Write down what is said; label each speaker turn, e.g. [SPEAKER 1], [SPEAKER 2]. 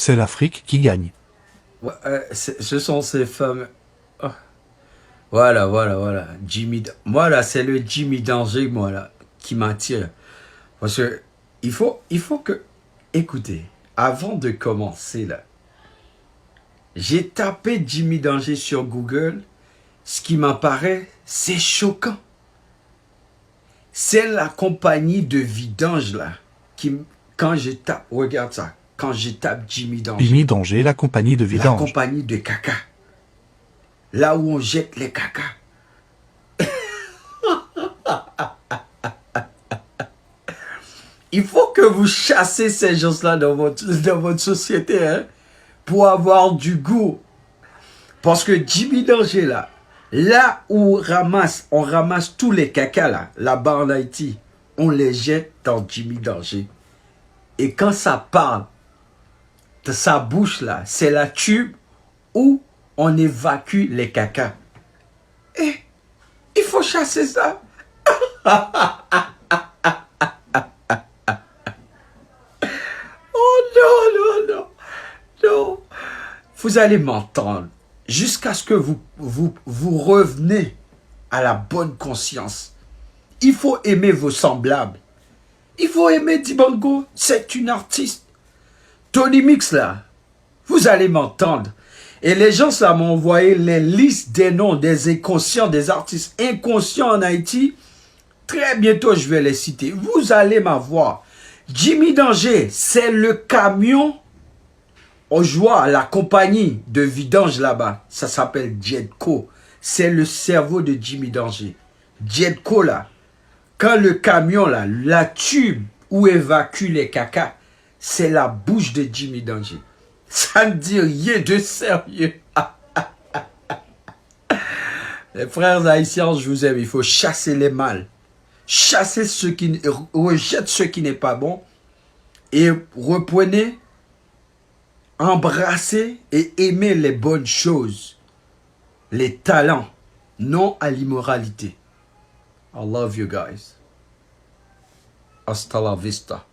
[SPEAKER 1] C'est l'Afrique qui gagne.
[SPEAKER 2] Ouais, ce sont ces femmes. Oh, voilà, voilà, voilà. Moi, là, c'est le Jimmy Danger, moi, là, qui m'attire. Parce que il faut que. Écoutez, avant de commencer, là, j'ai tapé Jimmy Danger sur Google. Ce qui m'apparaît, c'est choquant. C'est la compagnie de vidange, là, qui, quand je tape, regarde ça, quand je tape Jimmy Danger,
[SPEAKER 1] Jimmy Danger, la compagnie de
[SPEAKER 2] la
[SPEAKER 1] vidange.
[SPEAKER 2] compagnie de caca, là où on jette les caca. Il faut que vous chassez ces gens-là dans votre société, hein, pour avoir du goût. Parce que Jimmy Danger, là où on ramasse tous les caca, là-bas en Haïti, on les jette dans Jimmy Danger. Et quand ça parle de sa bouche, là, c'est la tube où on évacue les caca. Et il faut chasser ça. Oh non, non, non, non. Vous allez m'entendre jusqu'à ce que vous revenez à la bonne conscience. Il faut aimer vos semblables. Il faut aimer Dibango. C'est une artiste. Tony Mix, là, vous allez m'entendre. Et les gens, ça m'ont envoyé les listes des noms des inconscients, des artistes inconscients en Haïti. Très bientôt, je vais les citer. Vous allez m'avoir. Jimmy Danger, c'est le camion. On joue à la compagnie de vidange là-bas. Ça s'appelle Jetco. C'est le cerveau de Jimmy Danger. Jetco, là, quand le camion, là, la tube où évacue les caca, c'est la bouche de Jimmy Danger. Ça ne dit rien de sérieux. Les frères haïtiens, je vous aime. Il faut chasser les mâles. Chasser ceux qui rejettent ce qui n'est pas bon. Et reprenez, embrassez et aimez les bonnes choses. Les talents. Non à l'immoralité. I love you guys. Hasta la vista.